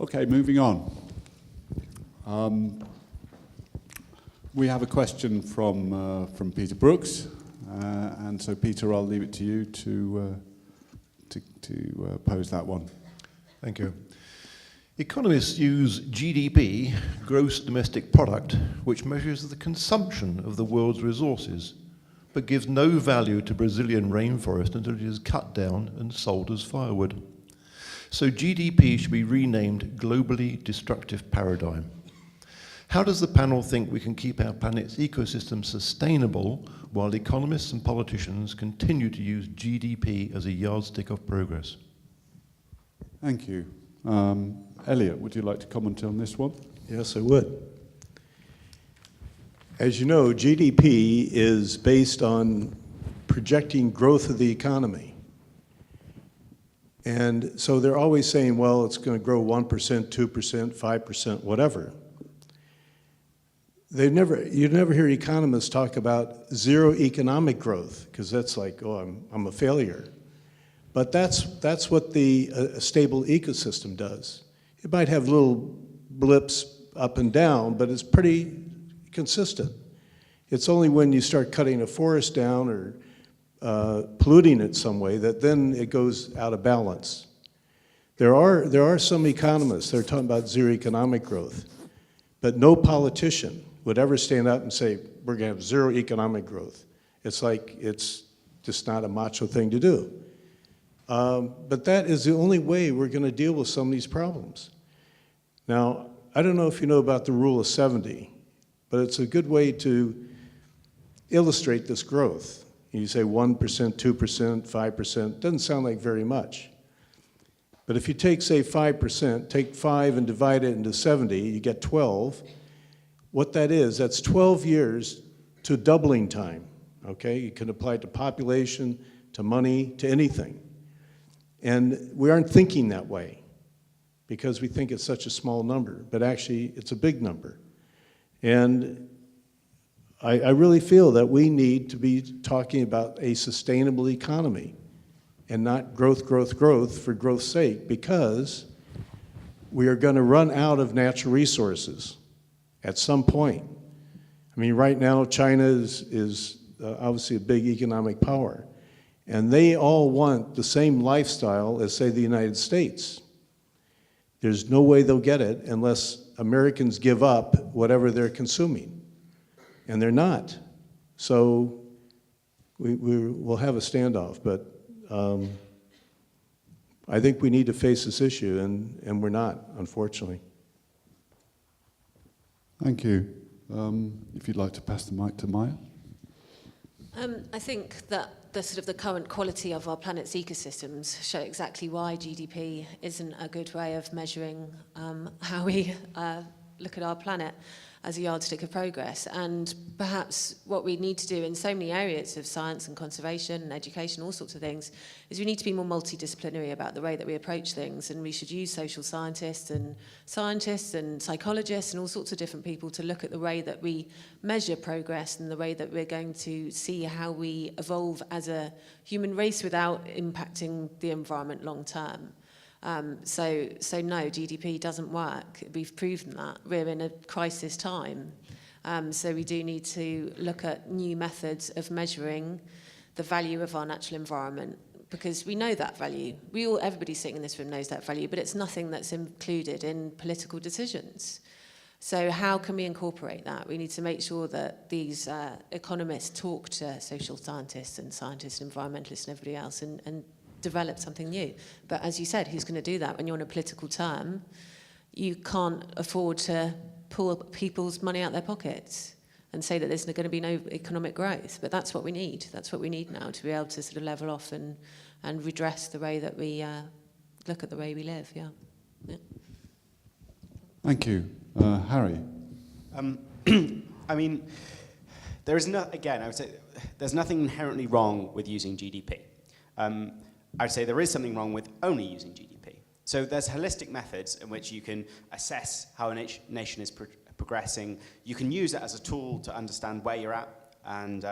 Okay, moving on. We have a question from Peter Brooks, and so Peter, I'll leave it to you to pose that one. Thank you. Economists use GDP, gross domestic product, which measures the consumption of the world's resources, but gives no value to Brazilian rainforest until it is cut down and sold as firewood. So GDP should be renamed Globally Destructive Paradigm. How does the panel think we can keep our planet's ecosystem sustainable while economists and politicians continue to use GDP as a yardstick of progress? Thank you. Elliot, would you like to comment on this one? Yes, I would. As you know, GDP is based on projecting growth of the economy. And so they're always saying, well, it's going to grow 1%, 2%, 5%, whatever. You never hear economists talk about zero economic growth, because that's like, oh, I'm a failure. But that's what a stable ecosystem does. It might have little blips up and down, but it's pretty consistent. It's only when you start cutting a forest down or polluting it some way that then it goes out of balance. There are some economists that are talking about zero economic growth, but no politician would ever stand up and say, we're going to have zero economic growth. It's like, it's just not a macho thing to do. But that is the only way we're going to deal with some of these problems. Now, I don't know if you know about the rule of 70, but it's a good way to illustrate this growth. You say 1%, 2%, 5%, doesn't sound like very much. But if you take, say, 5%, take 5 and divide it into 70, you get 12. What that is, that's 12 years to doubling time, okay? You can apply it to population, to money, to anything. And we aren't thinking that way because we think it's such a small number, but actually it's a big number. And I really feel that we need to be talking about a sustainable economy and not growth, growth, growth for growth's sake, because we are going to run out of natural resources at some point. I mean, right now China is obviously a big economic power, and they all want the same lifestyle as, say, the United States. There's no way they'll get it unless Americans give up whatever they're consuming. And they're not. So we'll have a standoff, but I think we need to face this issue, and we're not, unfortunately. Thank you. If you'd like to pass the mic to Maya. I think that the current quality of our planet's ecosystems show exactly why GDP isn't a good way of measuring how we look at our planet as a yardstick of progress. And perhaps what we need to do in so many areas of science and conservation and education, all sorts of things, is we need to be more multidisciplinary about the way that we approach things, and we should use social scientists and psychologists and all sorts of different people to look at the way that we measure progress and the way that we're going to see how we evolve as a human race without impacting the environment long term. So no, GDP doesn't work. We've proven that. We're in a crisis time. So we do need to look at new methods of measuring the value of our natural environment, because we know that value. Everybody sitting in this room knows that value, but it's nothing that's included in political decisions. So how can we incorporate that? We need to make sure that these economists talk to social scientists and environmentalists and everybody else and develop something new. But as you said, who's going to do that? When you're on a political term, you can't afford to pull people's money out their pockets and say that there's going to be no economic growth. But that's what we need. That's what we need now to be able to sort of level off and redress the way that we look at the way we live. Yeah. Thank you. Harry. I mean, there is again, I would say there's nothing inherently wrong with using GDP. I'd say there is something wrong with only using GDP. So there's holistic methods in which you can assess how a nation is progressing. You can use it as a tool to understand where you're at and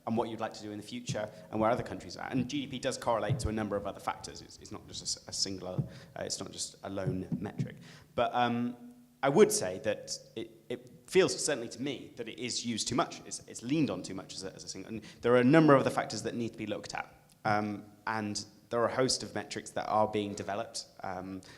and what you'd like to do in the future, and where other countries are. And GDP does correlate to a number of other factors. It's not just a singular, it's not just a lone metric. But I would say that it feels, certainly to me, that it is used too much. It's leaned on too much as a single. And there are a number of other factors that need to be looked at. And there are a host of metrics that are being developed,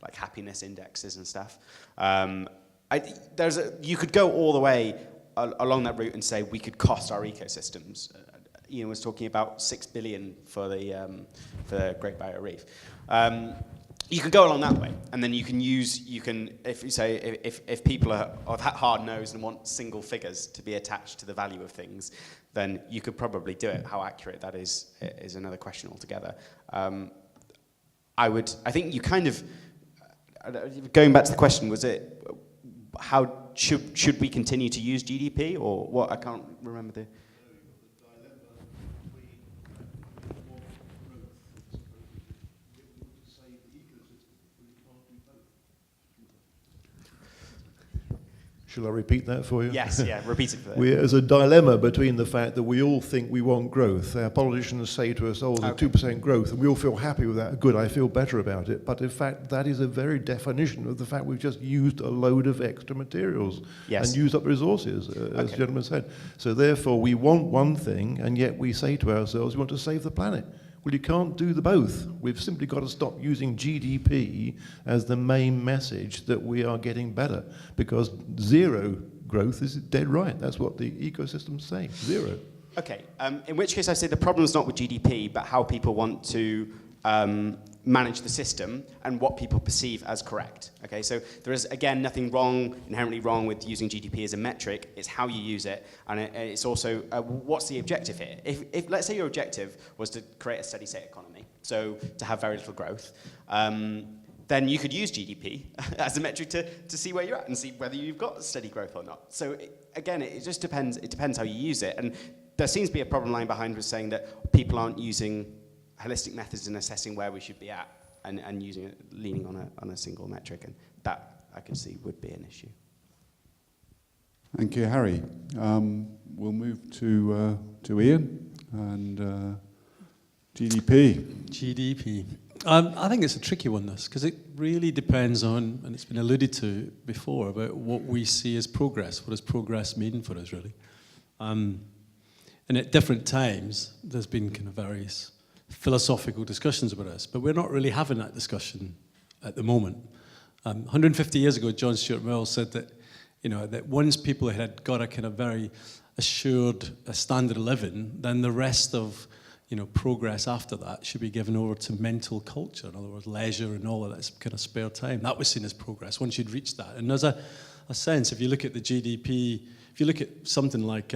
like happiness indexes and stuff. You could go all the way along that route and say we could cost our ecosystems. Ian was talking about $6 billion for the Great Barrier Reef. You can go along that way, and then if people are that hard-nosed and want single figures to be attached to the value of things, then you could probably do it. How accurate that is another question altogether. I think you kind of, going back to the question, was it, how should we continue to use GDP, or what? I can't remember the... Shall I repeat that for you? Yes, yeah, repeat it. There's a dilemma between the fact that we all think we want growth. Our politicians say to us, oh, the 2% growth, and we all feel happy with that. Good, I feel better about it. But in fact, that is a very definition of the fact we've just used a load of extra materials and used up resources, as the gentleman said. So therefore, we want one thing, and yet we say to ourselves, we want to save the planet. Well, you can't do the both. We've simply got to stop using GDP as the main message that we are getting better, because zero growth is dead right. That's what the ecosystem's saying, zero. Okay, in which case I say the problem's not with GDP, but how people want to manage the system and what people perceive as correct. Okay, so there is, again, nothing inherently wrong with using GDP as a metric. It's how you use it, and it's also what's the objective here. If let's say your objective was to create a steady state economy, so to have very little growth, then you could use GDP as a metric to see where you're at and see whether you've got steady growth or not. So again, it just depends. It depends how you use it, and there seems to be a problem lying behind with saying that people aren't using holistic methods in assessing where we should be at, and leaning on a single metric, and that I can see would be an issue. Thank you, Harry. We'll move to Ian and GDP. I think it's a tricky one, this, because it really depends on, and it's been alluded to before, about what we see as progress. What does progress mean for us, really? And at different times, there's been kind of various philosophical discussions about this, but we're not really having that discussion at the moment. 150 years ago, John Stuart Mill said that, that once people had got a kind of very assured standard of living, then the rest of, progress after that should be given over to mental culture. In other words, leisure and all of that kind of spare time. That was seen as progress once you'd reached that. And there's a sense, if you look at the GDP, if you look at something like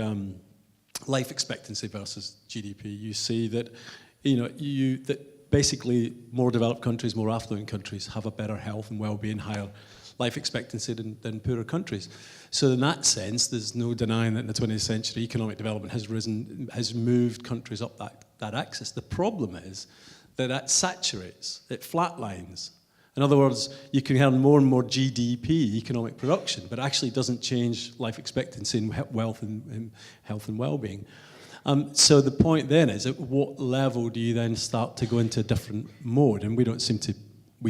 life expectancy versus GDP, you see that that basically more developed countries, more affluent countries have a better health and well-being, higher life expectancy than poorer countries. So in that sense, there's no denying that in the 20th century, economic development has moved countries up that axis. The problem is that saturates, it flatlines. In other words, you can have more and more GDP, economic production, but actually doesn't change life expectancy and wealth and health and well-being. So the point then is, at what level do you then start to go into a different mode? And we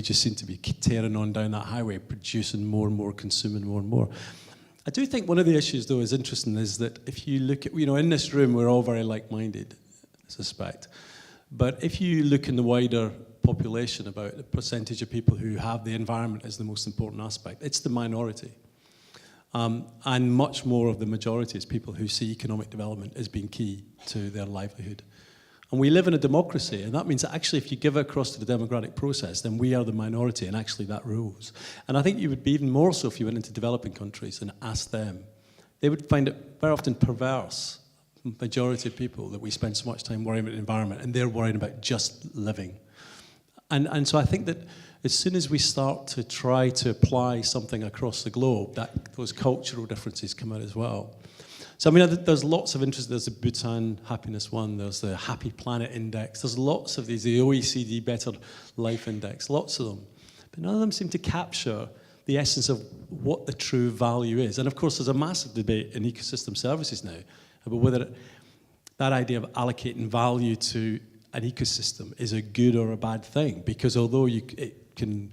just seem to be tearing on down that highway, producing more and more, consuming more and more. I do think one of the issues, though, is interesting, is that if you look at, in this room, we're all very like-minded, I suspect. But if you look in the wider population about the percentage of people who have the environment as the most important aspect, it's the minority. And much more of the majority is people who see economic development as being key to their livelihood. And we live in a democracy, and that means that actually if you give across to the democratic process, then we are the minority, and actually that rules. And I think you would be even more so if you went into developing countries and asked them. They would find it very often perverse, majority of people, that we spend so much time worrying about the environment, and they're worrying about just living. And so I think that as soon as we start to try to apply something across the globe, those cultural differences come out as well. So, there's lots of interest. There's the Bhutan Happiness one. There's the Happy Planet Index. There's lots of these, the OECD Better Life Index, lots of them. But none of them seem to capture the essence of what the true value is. And, of course, there's a massive debate in ecosystem services now about whether that idea of allocating value to an ecosystem is a good or a bad thing, because although it can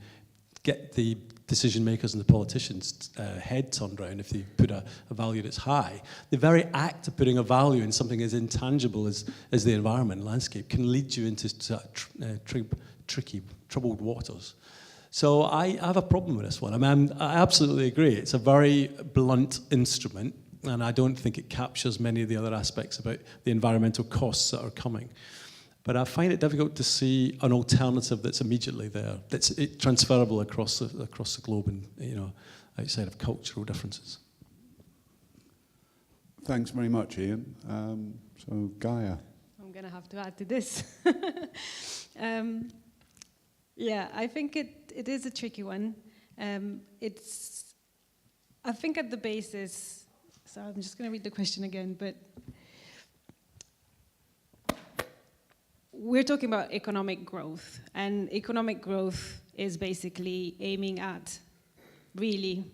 get the decision makers and the politicians' head turned around if they put a value that's high, the very act of putting a value in something as intangible as the environment and landscape can lead you into tricky, troubled waters. So I have a problem with this one. I mean, I absolutely agree. It's a very blunt instrument, and I don't think it captures many of the other aspects about the environmental costs that are coming. But I find it difficult to see an alternative that's immediately there, that's transferable across the globe, and outside of cultural differences. Thanks very much, Ian. So Gaia. I'm going to have to add to this. Yeah, I think it is a tricky one. I think at the basis, so I'm just going to read the question again, but we're talking about economic growth, and economic growth is basically aiming at really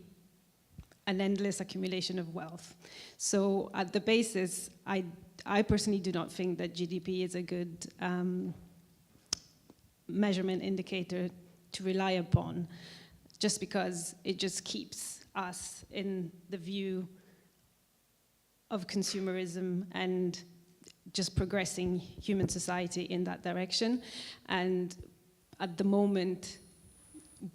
an endless accumulation of wealth. So at the basis, I personally do not think that GDP is a good measurement indicator to rely upon, just because it just keeps us in the view of consumerism and just progressing human society in that direction. And at the moment,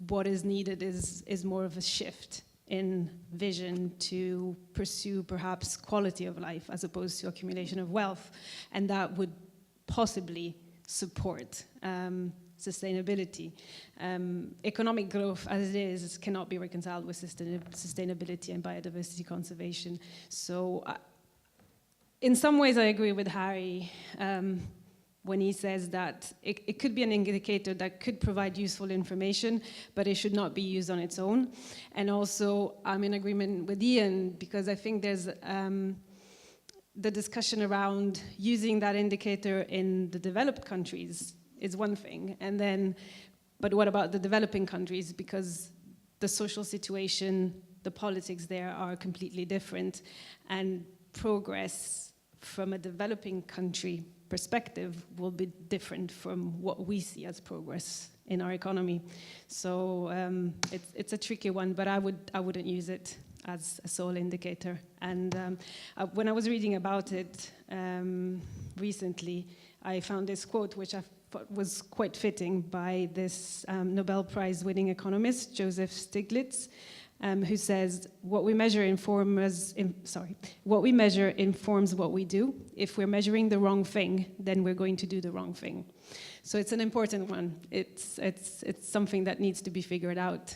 what is needed is more of a shift in vision to pursue perhaps quality of life as opposed to accumulation of wealth. And that would possibly support sustainability. Economic growth as it is cannot be reconciled with sustainability and biodiversity conservation. So in some ways I agree with Harry when he says that it could be an indicator that could provide useful information, but it should not be used on its own. And also I'm in agreement with Ian, because I think there's the discussion around using that indicator in the developed countries is one thing, and then, but what about the developing countries? Because the social situation, the politics there are completely different, and progress from a developing country perspective will be different from what we see as progress in our economy. So it's a tricky one, but I wouldn't use it as a sole indicator. And when I was reading about it recently, I found this quote which I thought was quite fitting by this Nobel Prize winning economist, Joseph Stiglitz, who says, what we measure informs what we do. If we're measuring the wrong thing, then we're going to do the wrong thing. So it's an important one. It's something that needs to be figured out,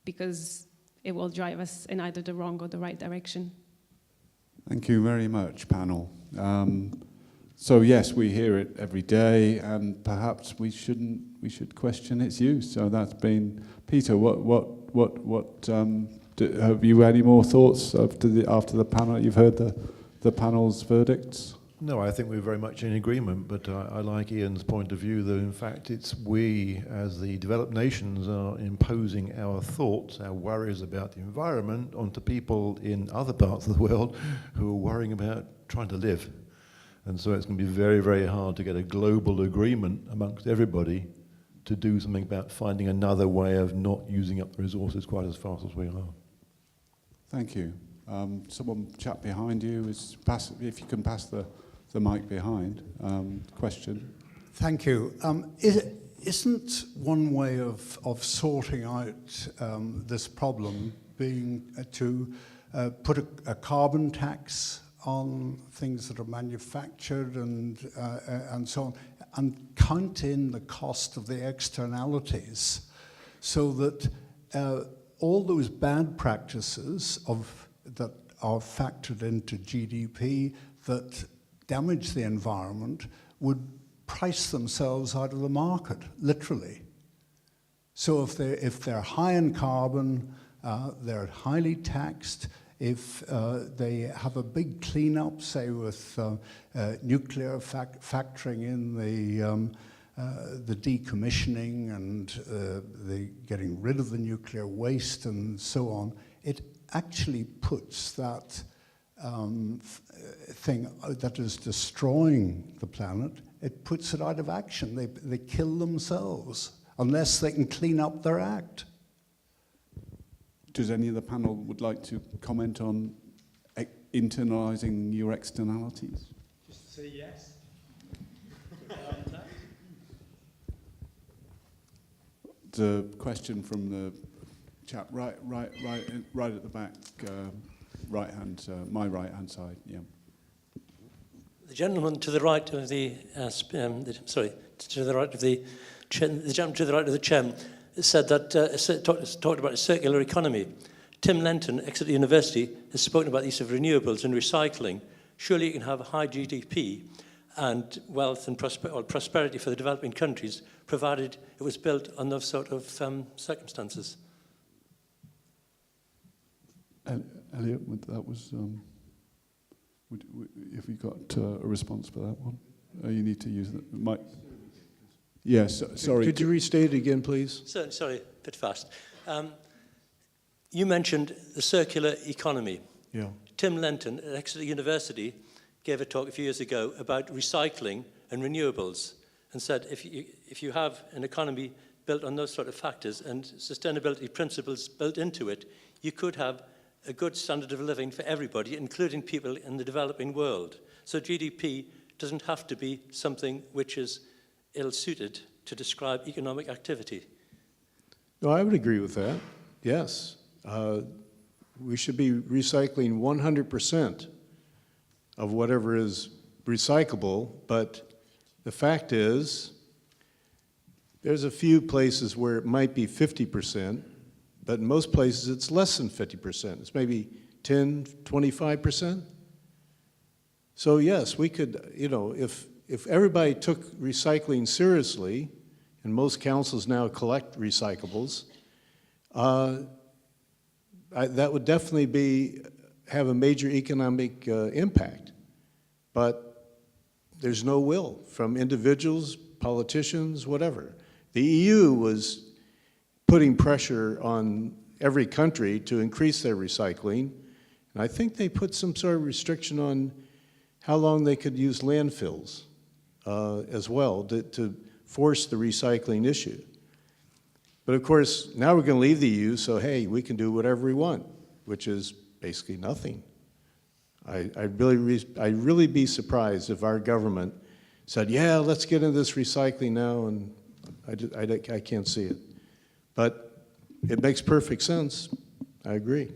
because it will drive us in either the wrong or the right direction. Thank you very much, panel. So yes, we hear it every day, and perhaps we should question its use. So that's been Peter. Have you any more thoughts after the panel? You've heard the panel's verdicts. No, I think we're very much in agreement, but I like Ian's point of view that in fact it's we as the developed nations are imposing our thoughts, our worries about the environment onto people in other parts of the world who are worrying about trying to live. And so it's going to be very, very hard to get a global agreement amongst everybody to do something about finding another way of not using up the resources quite as fast as we are. Thank you. Someone chap behind you, if you can pass the mic behind. Question. Thank you. Isn't one way of sorting out this problem being to put a carbon tax on things that are manufactured and so on, and count in the cost of the externalities, so that all those bad practices that are factored into GDP that damage the environment would price themselves out of the market, literally. So if they're high in carbon, they're highly taxed. If they have a big cleanup, say with nuclear factoring in the decommissioning and the getting rid of the nuclear waste and so on, it actually puts that thing that is destroying the planet, it puts it out of action. They kill themselves unless they can clean up their act. Does any of the panel would like to comment on internalising your externalities? Just say yes. The question from the chap right at the back, right hand, my right hand side. Yeah. The gentleman to the right of the, to the right of the gentleman to the right of the chair said that talked about a circular economy. Tim Lenton, Exeter University, has spoken about the use of renewables and recycling. Surely you can have a high GDP and wealth and prosperity for the developing countries, provided it was built on those sort of circumstances. Elliot, that was. If we got a response for that one, you need to use the mic. Yes, sorry. Could you restate it again, please? Sorry, a bit fast. You mentioned the circular economy. Yeah. Tim Lenton at Exeter University gave a talk a few years ago about recycling and renewables and said if you have an economy built on those sort of factors and sustainability principles built into it, you could have a good standard of living for everybody, including people in the developing world. So GDP doesn't have to be something which is ill-suited to describe economic activity. No, I would agree with that, yes. We should be recycling 100% of whatever is recyclable, but the fact is, there's a few places where it might be 50%, but in most places it's less than 50%. It's maybe 10, 25%. So yes, we could, you know, if everybody took recycling seriously, and most councils now collect recyclables, that would definitely have a major economic impact. But there's no will from individuals, politicians, whatever. The EU was putting pressure on every country to increase their recycling, and I think they put some sort of restriction on how long they could use landfills as well to force the recycling issue. But of course, now we're going to leave the EU, so hey, we can do whatever we want, which is basically nothing. I'd really be surprised if our government said, yeah, let's get into this recycling now, and I can't see it. But it makes perfect sense. I agree.